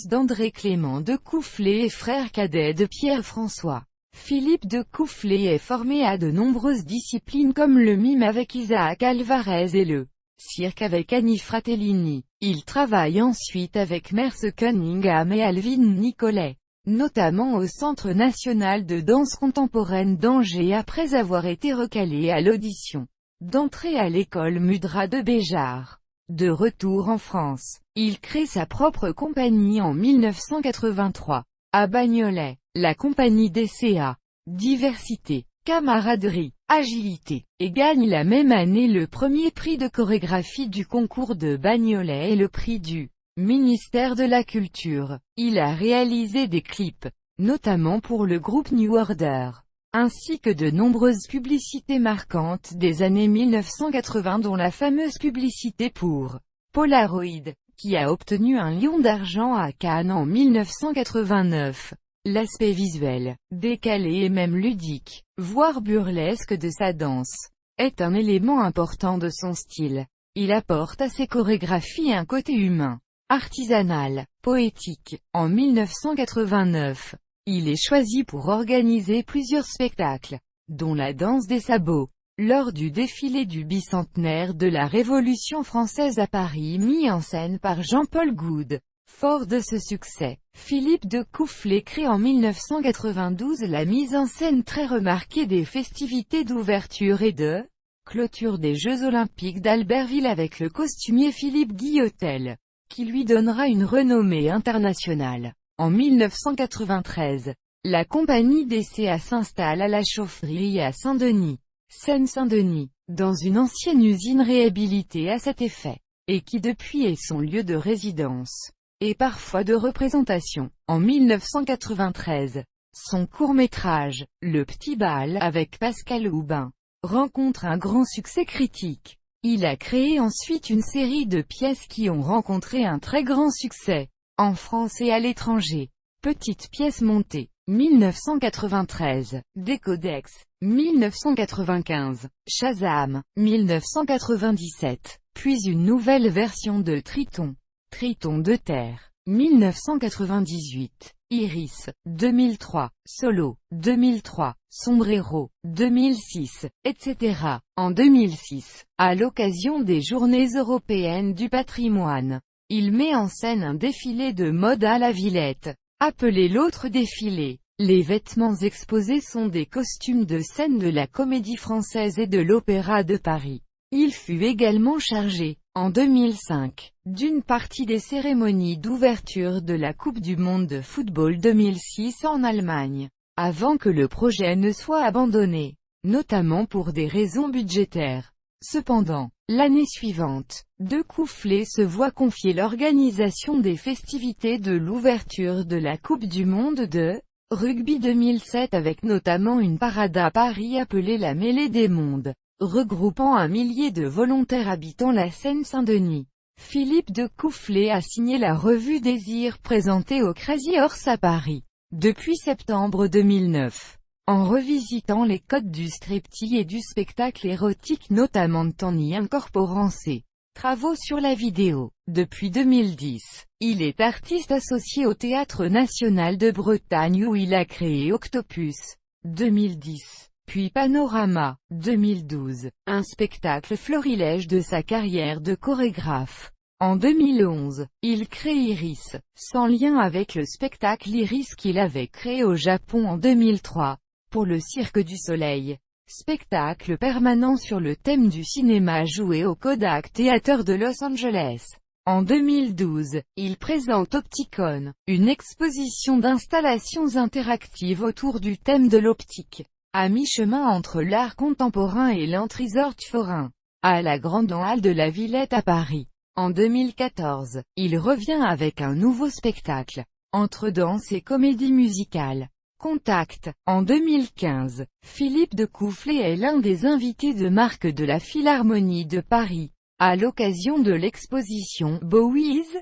fils d'André Clément de Coufflet et frère cadet de Pierre-François. Philippe de Coufflet est formé à de nombreuses disciplines comme le mime avec Isaac Alvarez et le cirque avec Annie Fratellini. Il travaille ensuite avec Merce Cunningham et Alvin Nicolet, notamment au Centre national de danse contemporaine d'Angers après avoir été recalé à l'audition d'entrée à l'école Mudra de Béjart. De retour en France, il crée sa propre compagnie en 1983, à Bagnolet, la compagnie DCA, diversité, camaraderie, agilité, et gagne la même année le premier prix de chorégraphie du concours de Bagnolet et le prix du ministère de la Culture. Il a réalisé des clips, notamment pour le groupe New Order, ainsi que de nombreuses publicités marquantes des années 1980 dont la fameuse publicité pour Polaroid, qui a obtenu un Lion d'argent à Cannes en 1989. L'aspect visuel, décalé et même ludique, voire burlesque de sa danse, est un élément important de son style. Il apporte à ses chorégraphies un côté humain, artisanal, poétique. En 1989, il est choisi pour organiser plusieurs spectacles, dont la danse des sabots, lors du défilé du bicentenaire de la Révolution française à Paris mis en scène par Jean-Paul Goude. Fort de ce succès, Philippe de Coufflet crée en 1992 la mise en scène très remarquée des festivités d'ouverture et de clôture des Jeux Olympiques d'Albertville avec le costumier Philippe Guillotel, qui lui donnera une renommée internationale. En 1993, la compagnie DCA s'installe à la Chaufferie à Saint-Denis, Seine-Saint-Denis, dans une ancienne usine réhabilitée à cet effet, et qui depuis est son lieu de résidence et parfois de représentation. En 1993, son court-métrage, Le Petit Bal avec Pascal Houbin, rencontre un grand succès critique. Il a créé ensuite une série de pièces qui ont rencontré un très grand succès, en France et à l'étranger. Petites pièces montées, 1993, Décodex, 1995, Shazam, 1997, puis une nouvelle version de Triton, Triton de terre, 1998, Iris, 2003, Solo, 2003, Sombrero, 2006, etc. En 2006, à l'occasion des Journées européennes du patrimoine, il met en scène un défilé de mode à la Villette, appelé l'autre défilé. Les vêtements exposés sont des costumes de scène de la Comédie Française et de l'Opéra de Paris. Il fut également chargé, en 2005, d'une partie des cérémonies d'ouverture de la Coupe du monde de football 2006 en Allemagne, avant que le projet ne soit abandonné, notamment pour des raisons budgétaires. Cependant, l'année suivante, de Coufflet se voit confier l'organisation des festivités de l'ouverture de la Coupe du monde de rugby 2007 avec notamment une parade à Paris appelée la Mêlée des Mondes, regroupant 1 millier de volontaires habitant la Seine-Saint-Denis. Philippe de Coufflet a signé la revue Désir présentée au Crazy Horse à Paris, depuis septembre 2009, en revisitant les codes du striptease et du spectacle érotique notamment en y incorporant ses travaux sur la vidéo. Depuis 2010, il est artiste associé au Théâtre National de Bretagne où il a créé Octopus, 2010. Puis Panorama, 2012, un spectacle florilège de sa carrière de chorégraphe. En 2011, il crée Iris, sans lien avec le spectacle Iris qu'il avait créé au Japon en 2003, pour le Cirque du Soleil. Spectacle permanent sur le thème du cinéma joué au Kodak Theater de Los Angeles. En 2012, il présente Opticon, une exposition d'installations interactives autour du thème de l'optique, à mi-chemin entre l'art contemporain et l'entresort forain, à la Grande Halle de la Villette à Paris. En 2014, il revient avec un nouveau spectacle, entre danse et comédie musicale. Contact. En 2015, Philippe de Coufflet est l'un des invités de marque de la Philharmonie de Paris, à l'occasion de l'exposition Bowie's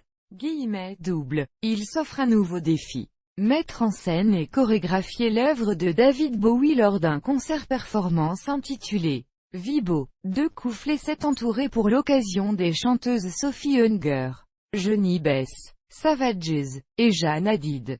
double. Il s'offre un nouveau défi. Mettre en scène et chorégraphier l'œuvre de David Bowie lors d'un concert-performance intitulé Vibo. De Coufflet s'est entouré pour l'occasion des chanteuses Sophie Hunger, Johnny Bess, Savages, et Jeanne Hadid.